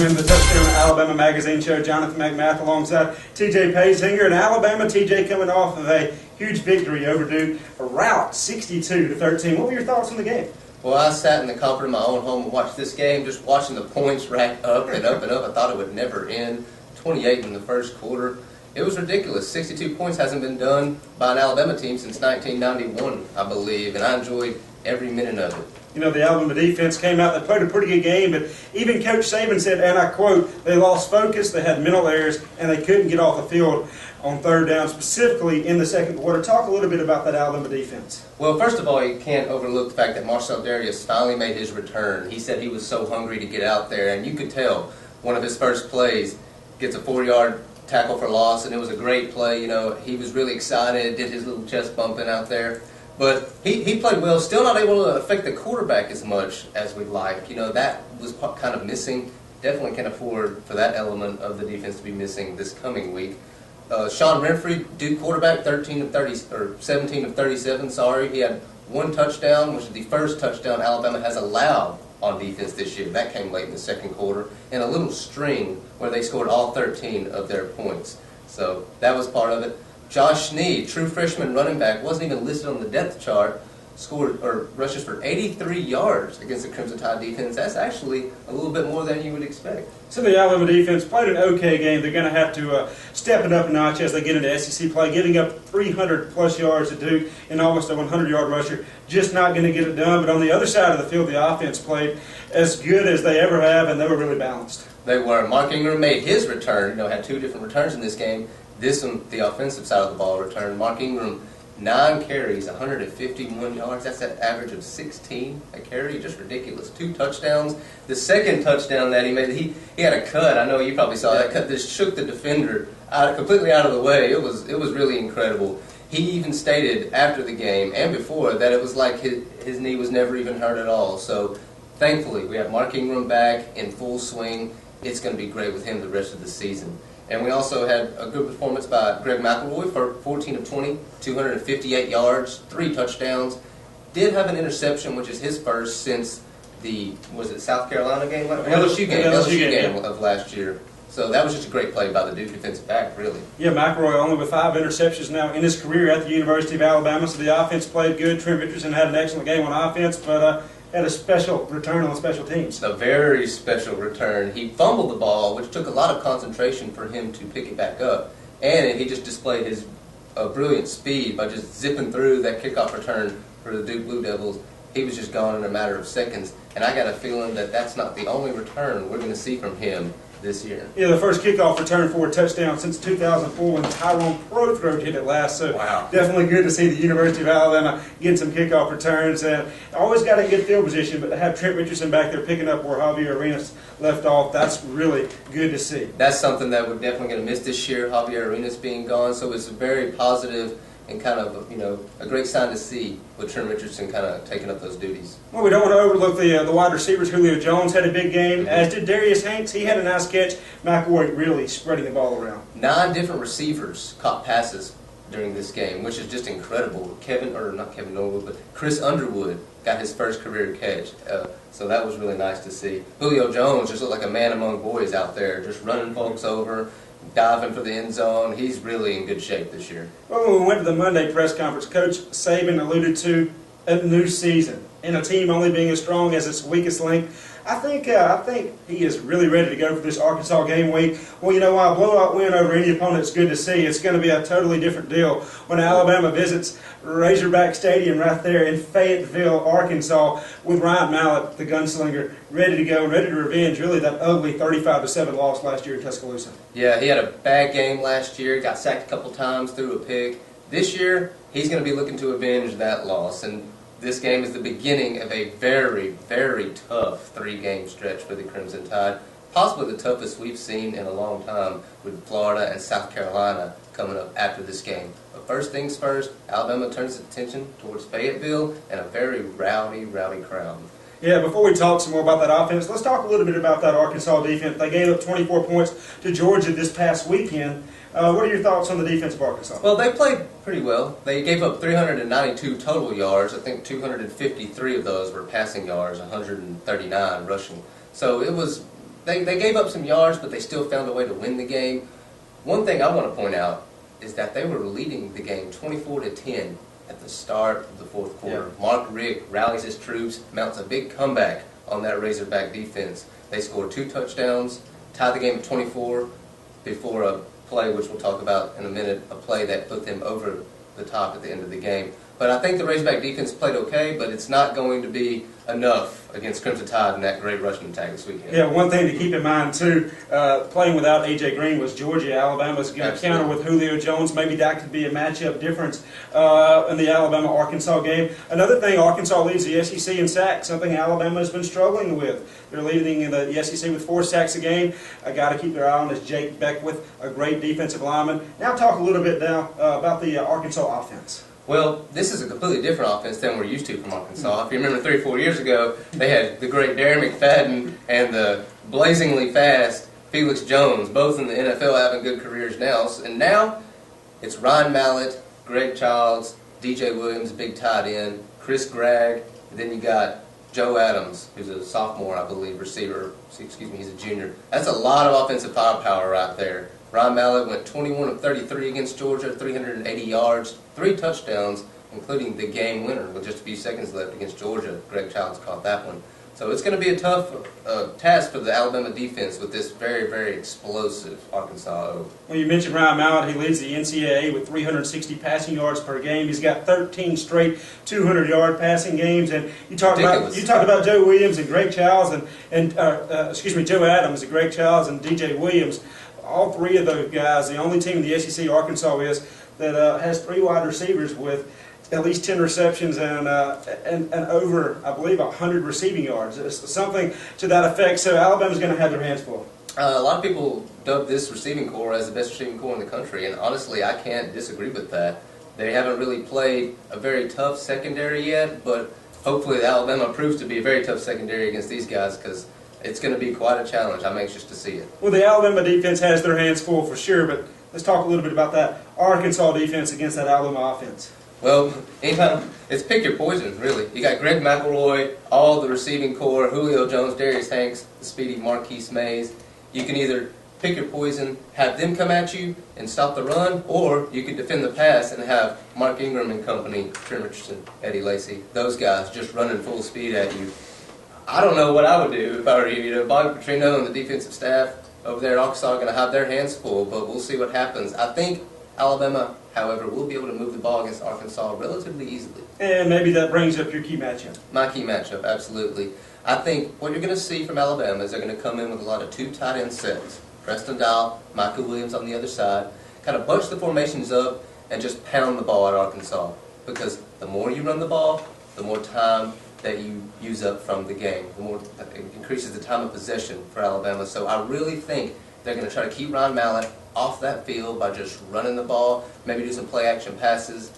Welcome into the Touchdown Alabama Magazine Show. Jonathan McMath alongside TJ Pazinger. In Alabama, TJ coming off of a huge victory over Duke, a rout 62-13. What were your thoughts on the game? Well, I sat in the comfort of my own home and watched this game, just watching the points rack up and up and up. I thought it would never end. 28 in the first quarter. It was ridiculous. 62 points hasn't been done by an Alabama team since 1991, I believe, and I enjoyed every minute of it. You know, the Alabama defense came out, they played a pretty good game, but even Coach Saban said, and I quote, they lost focus, they had mental errors, and they couldn't get off the field on third down, specifically in the second quarter. Talk a little bit about that Alabama defense. Well, first of all, you can't overlook the fact that Marcel Darius finally made his return. He said he was so hungry to get out there, and you could tell one of his first plays gets a 4-yard tackle for loss, and it was a great play. You know, he was really excited, did his little chest bumping out there. But he played well, still not able to affect the quarterback as much as we'd like. You know, that was kind of missing. Definitely can't afford for that element of the defense to be missing this coming week. Sean Renfrey, Duke quarterback, 17 of 37. He had one touchdown, which is the first touchdown Alabama has allowed on defense this year. That came late in the second quarter, and a little string where they scored all 13 of their points. So that was part of it. Josh Snead, true freshman running back, wasn't even listed on the depth chart, rushes for 83 yards against the Crimson Tide defense. That's actually a little bit more than you would expect. So the Alabama defense played an okay game. They're going to have to step it up a notch as they get into SEC play, giving up 300-plus yards to Duke and almost a 100-yard rusher. Just not going to get it done. But on the other side of the field, the offense played as good as they ever have, and they were really balanced. They were. Mark Ingram made his return. You know, had two different returns in this game. This one, the offensive side of the ball returned. Mark Ingram, 9 carries, 151 yards. That's an average of 16 a carry. Just ridiculous. 2 touchdowns. The second touchdown that he made, he had a cut. I know you probably saw that cut. This shook the defender completely out of the way. It was really incredible. He even stated after the game and before that it was like his knee was never even hurt at all. So thankfully, we have Mark Ingram back in full swing. It's going to be great with him the rest of the season. And we also had a good performance by Greg McElroy for 14 of 20, 258 yards, 3 touchdowns. Did have an interception, which is his first since the, was it South Carolina game? LSU game of last year. So that was just a great play by the Duke defensive back, really. Yeah, McElroy only with 5 interceptions now in his career at the University of Alabama. So the offense played good. Trent Richardson had an excellent game on offense, but had a special return on special teams. A very special return. He fumbled the ball, which took a lot of concentration for him to pick it back up. And he just displayed his brilliant speed by just zipping through that kickoff return for the Duke Blue Devils. He was just gone in a matter of seconds. And I got a feeling that that's not the only return we're going to see from him this year. Yeah, the first kickoff return for a touchdown since 2004 when Tyrone Prothro hit it last. So wow. Definitely good to see the University of Alabama getting some kickoff returns. And always got a good field position, but to have Trent Richardson back there picking up where Javier Arenas left off, that's really good to see. That's something that we're definitely going to miss this year, Javier Arenas being gone. So it's a very positive and kind of, you know, a great sign to see with Trent Richardson kind of taking up those duties. Well, we don't want to overlook the wide receivers. Julio Jones had a big game, as did Darius Hanks. He had a nice catch. McElroy really spreading the ball around. 9 different receivers caught passes during this game, which is just incredible. Chris Underwood got his first career catch. So that was really nice to see. Julio Jones just looked like a man among boys out there, just running folks over, diving for the end zone. He's really in good shape this year. Well, when we went to the Monday press conference, Coach Saban alluded to a new season and a team only being as strong as its weakest link. I think he is really ready to go for this Arkansas game week. Well, you know, while a blowout win over any opponent is good to see, it's going to be a totally different deal when Alabama visits Razorback Stadium right there in Fayetteville, Arkansas, with Ryan Mallett, the gunslinger, ready to go and ready to revenge really that ugly 35-7 loss last year in Tuscaloosa. Yeah, he had a bad game last year, got sacked a couple times, threw a pick. This year, he's going to be looking to avenge that loss, and this game is the beginning of a very, very tough 3-game stretch for the Crimson Tide. Possibly the toughest we've seen in a long time, with Florida and South Carolina coming up after this game. But first things first, Alabama turns its attention towards Fayetteville and a very rowdy crowd. Yeah, before we talk some more about that offense, let's talk a little bit about that Arkansas defense. They gave up 24 points to Georgia this past weekend. What are your thoughts on the defense of Arkansas? Well, they played pretty well. They gave up 392 total yards. I think 253 of those were passing yards, 139 rushing. So it was they gave up some yards, but they still found a way to win the game. One thing I want to point out is that they were leading the game 24-10 at the start of the fourth quarter. Yeah. Mark Richt rallies his troops, mounts a big comeback on that Razorback defense. They scored 2 touchdowns, tied the game at 24 before a play, which we'll talk about in a minute, a play that put them over the top at the end of the game. But I think the Razorback defense played okay, but it's not going to be enough against Crimson Tide in that great rushing attack this weekend. Yeah, one thing to keep in mind, too, playing without A.J. Green was Georgia. Alabama's going to counter with Julio Jones. Maybe that could be a matchup difference in the Alabama-Arkansas game. Another thing, Arkansas leads the SEC in sacks, something Alabama has been struggling with. They're leading in the SEC with 4 sacks a game. I got to keep their eye on is Jake Beckwith, a great defensive lineman. Now talk a little bit now about the Arkansas offense. Well, this is a completely different offense than we're used to from Arkansas. If you remember 3 or 4 years ago, they had the great Darren McFadden and the blazingly fast Felix Jones, both in the NFL having good careers now. And now it's Ryan Mallett, Greg Childs, DJ Williams, big tight end, Chris Gregg, and then you got Joe Adams, who's a sophomore, I believe, receiver. Excuse me, he's a junior. That's a lot of offensive firepower right there. Ryan Mallett went 21 of 33 against Georgia, 380 yards, 3 touchdowns, including the game winner with just a few seconds left against Georgia. Greg Childs caught that one. So it's going to be a tough task for the Alabama defense with this very, very explosive Arkansas O. Well, you mentioned Ryan Mallett. He leads the NCAA with 360 passing yards per game. He's got 13 straight 200-yard passing games. And you talked about Joe Williams and Greg Childs Joe Adams and Greg Childs and DJ Williams. All 3 of those guys, the only team in the SEC Arkansas is that has 3 wide receivers with at least 10 receptions and over, I believe, 100 receiving yards. It's something to that effect. So Alabama's going to have their hands full. A lot of people dub this receiving corps as the best receiving corps in the country, and honestly, I can't disagree with that. They haven't really played a very tough secondary yet, but hopefully Alabama proves to be a very tough secondary against these guys because it's going to be quite a challenge. I'm anxious to see it. Well, the Alabama defense has their hands full for sure, but let's talk a little bit about that Arkansas defense against that Alabama offense. Well, anytime, it's pick your poison, really. You got Greg McElroy, all the receiving corps, Julio Jones, Darius Hanks, the speedy Marquise Mays. You can either pick your poison, have them come at you and stop the run, or you could defend the pass and have Mark Ingram and company, Trent Richardson, Eddie Lacy, those guys just running full speed at you. I don't know what I would do if I were you. You know, Bobby Petrino and the defensive staff over there at Arkansas are going to have their hands full, but we'll see what happens. I think Alabama, however, will be able to move the ball against Arkansas relatively easily. And maybe that brings up your key matchup. My key matchup, absolutely. I think what you're going to see from Alabama is they're going to come in with a lot of 2 tight end sets. Preston Dial, Michael Williams on the other side. Kind of bunch the formations up and just pound the ball at Arkansas. Because the more you run the ball, the more time that you use up from the game. The more it increases the time of possession for Alabama. So I really think they're going to try to keep Ryan Mallett off that field by just running the ball, maybe do some play-action passes.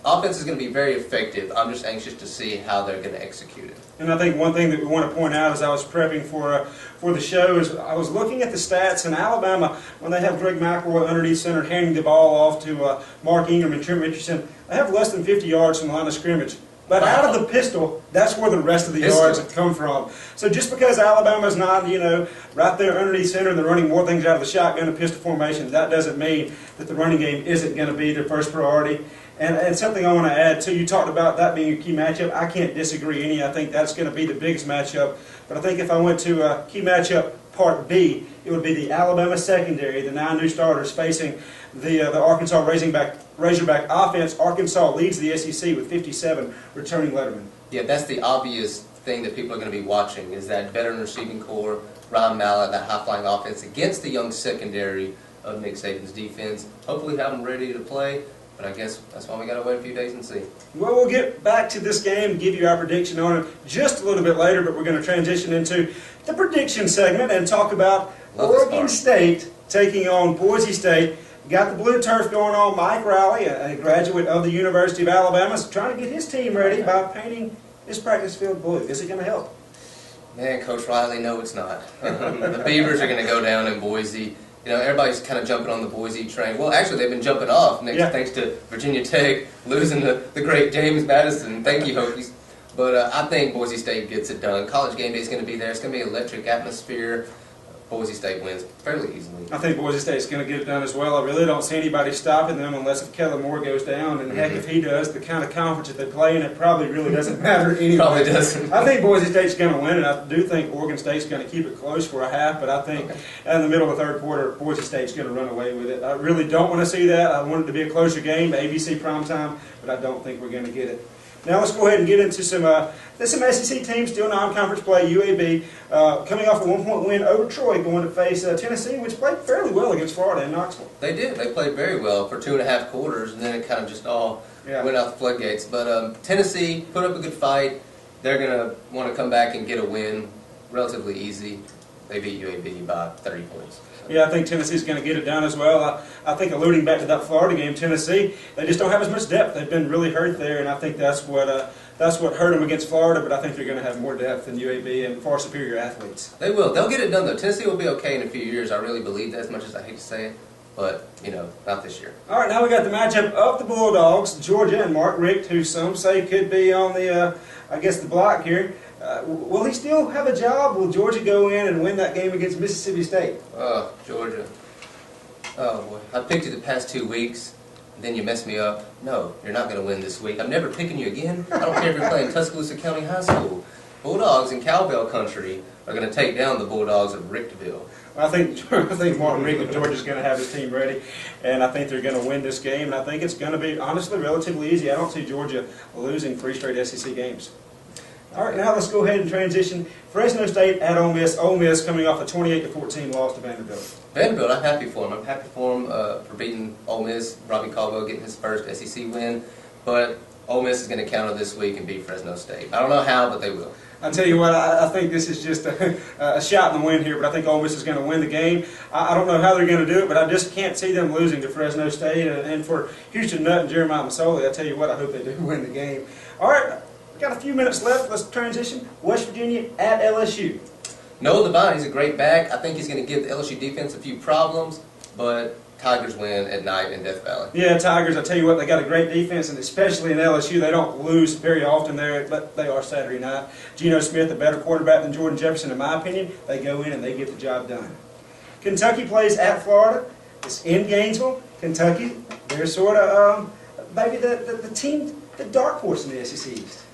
Offense is going to be very effective. I'm just anxious to see how they're going to execute it. And I think one thing that we want to point out as I was prepping for the show is I was looking at the stats in Alabama when they have Greg McElroy underneath center handing the ball off to Mark Ingram and Trent Richardson. They have less than 50 yards from the line of scrimmage. But out of the pistol, that's where the rest of the yards have come from. So just because Alabama's not, right there underneath center and they're running more things out of the shotgun and pistol formation, that doesn't mean that the running game isn't going to be their first priority. And something I want to add, too, you talked about that being a key matchup. I can't disagree any. I think that's going to be the biggest matchup. But I think if I went to key matchup Part B, it would be the Alabama secondary, the 9 new starters facing the Arkansas Razorback offense. Arkansas leads the SEC with 57 returning lettermen. Yeah, that's the obvious thing that people are going to be watching is that veteran receiving corps, Ryan Mallett, that high-flying offense against the young secondary of Nick Saban's defense. Hopefully have them ready to play. But I guess that's why we got to wait a few days and see. Well, we'll get back to this game, give you our prediction on it just a little bit later, but we're going to transition into the prediction segment and talk about Oregon State taking on Boise State. We got the blue turf going on. Mike Riley, a graduate of the University of Alabama, is trying to get his team ready by painting his practice field blue. Is it going to help? Man, Coach Riley, no, it's not. The Beavers are going to go down in Boise. Everybody's kind of jumping on the Boise train. Well, actually, they've been jumping off thanks to Virginia Tech losing the great James Madison. Thank you, Hokies. But I think Boise State gets it done. College game day is going to be there. It's going to be an electric atmosphere. Boise State wins fairly easily. I think Boise State's going to get it done as well. I really don't see anybody stopping them unless if Kellen Moore goes down. And heck, if he does, the kind of conference that they play in, it probably really doesn't matter anyway. Probably doesn't. I think Boise State's going to win, and I do think Oregon State's going to keep it close for a half. But I think in the middle of the third quarter, Boise State's going to run away with it. I really don't want to see that. I want it to be a closer game, ABC primetime, but I don't think we're going to get it. Now let's go ahead and get into some SEC teams, still non-conference play. UAB coming off a 1-point win over Troy, going to face Tennessee, which played fairly well against Florida in Knoxville. They did. They played very well for 2.5 quarters, and then it kind of just all went out the floodgates. But Tennessee put up a good fight. They're going to want to come back and get a win relatively easy. They beat UAB by 30 points. Yeah, I think Tennessee's going to get it done as well. I think alluding back to that Florida game, Tennessee, they just don't have as much depth. They've been really hurt there, and I think that's what hurt them against Florida, but I think they're going to have more depth than UAB and far superior athletes. They will. They'll get it done, though. Tennessee will be okay in a few years. I really believe that, as much as I hate to say it. But, not this year. All right, now we got the matchup of the Bulldogs, Georgia and Mark Richt, who some say could be on the, the block here. Will he still have a job? Will Georgia go in and win that game against Mississippi State? Oh, Georgia. Oh, boy. I picked you the past 2 weeks, and then you messed me up. No, you're not going to win this week. I'm never picking you again. I don't care if you're playing Tuscaloosa County High School. Bulldogs in cowbell country are going to take down the Bulldogs of Richtville. I think Martin Richt of Georgia's going to have his team ready, and I think they're going to win this game, and I think it's going to be, honestly, relatively easy. I don't see Georgia losing 3 straight SEC games. All right, now let's go ahead and transition. Fresno State at Ole Miss. Ole Miss coming off a 28-14 loss to Vanderbilt. Vanderbilt, I'm happy for him. I'm happy for him for beating Ole Miss. Robbie Caldwell getting his first SEC win, but Ole Miss is going to counter this week and beat Fresno State. I don't know how, but they will. I'll tell you what, I think this is just a shot in the wind here, but I think Ole Miss is going to win the game. I don't know how they're going to do it, but I just can't see them losing to Fresno State. And for Houston Nutt and Jeremiah Masoli, I tell you what, I hope they do win the game. All right, we've got a few minutes left. Let's transition. West Virginia at LSU. Noah Devine, he's a great back. I think he's going to give the LSU defense a few problems, but Tigers win at night in Death Valley. Yeah, Tigers, I tell you what, they got a great defense, and especially in LSU, they don't lose very often there, but they are Saturday night. Geno Smith, a better quarterback than Jordan Jefferson, in my opinion. They go in and they get the job done. Kentucky plays at Florida. It's in Gainesville. Kentucky, they're sort of maybe the team, the dark horse in the SEC East.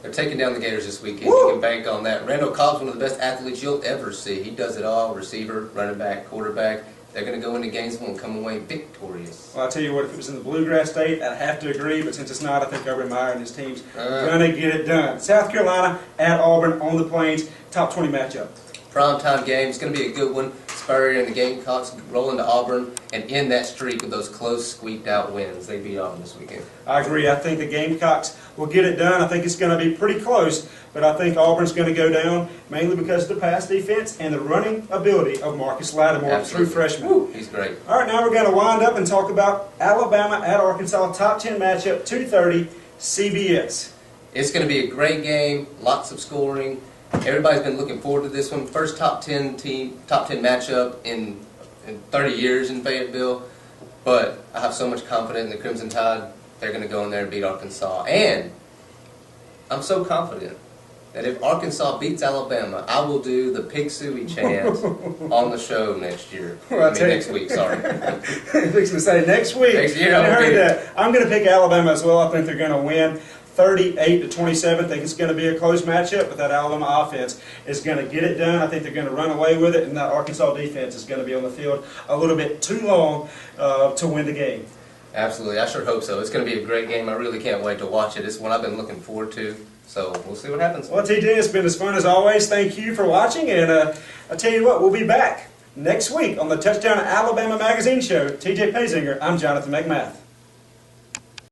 They're taking down the Gators this weekend. Woo! You can bank on that. Randall Cobb's one of the best athletes you'll ever see. He does it all, receiver, running back, quarterback. They're going to go into Gainesville and come away victorious. Well, I'll tell you what, if it was in the Bluegrass State, I'd have to agree, but since it's not, I think Urban Meyer and his team's going to get it done. South Carolina at Auburn on the Plains, top 20 matchup. Primetime game. It's going to be a good one. Spurrier and the Gamecocks roll into Auburn and end that streak with those close, squeaked-out wins. They beat Auburn this weekend. I agree. I think the Gamecocks will get it done. I think it's going to be pretty close, but I think Auburn's going to go down mainly because of the pass defense and the running ability of Marcus Lattimore, true freshman. Woo, he's great. All right, now we're going to wind up and talk about Alabama at Arkansas, top 10 matchup, 2:30, CBS. It's going to be a great game, lots of scoring. Everybody's been looking forward to this one. First top 10 matchup in 30 years in Fayetteville. But I have so much confidence in the Crimson Tide. They're going to go in there and beat Arkansas. And I'm so confident that if Arkansas beats Alabama, I will do the Pig Suey chant on the show next year. Next week, sorry. I'm fixing to say next week. Next year, I heard that. I'm going to pick Alabama as well. I think they're going to win 38-27. I think it's going to be a close matchup, but that Alabama offense is going to get it done. I think they're going to run away with it, and that Arkansas defense is going to be on the field a little bit too long to win the game. Absolutely. I sure hope so. It's going to be a great game. I really can't wait to watch it. It's one I've been looking forward to. So we'll see what happens. Well, TJ, it's been as fun as always. Thank you for watching, and I tell you what, we'll be back next week on the Touchdown Alabama Magazine Show. TJ Pazinger, I'm Jonathan McMath.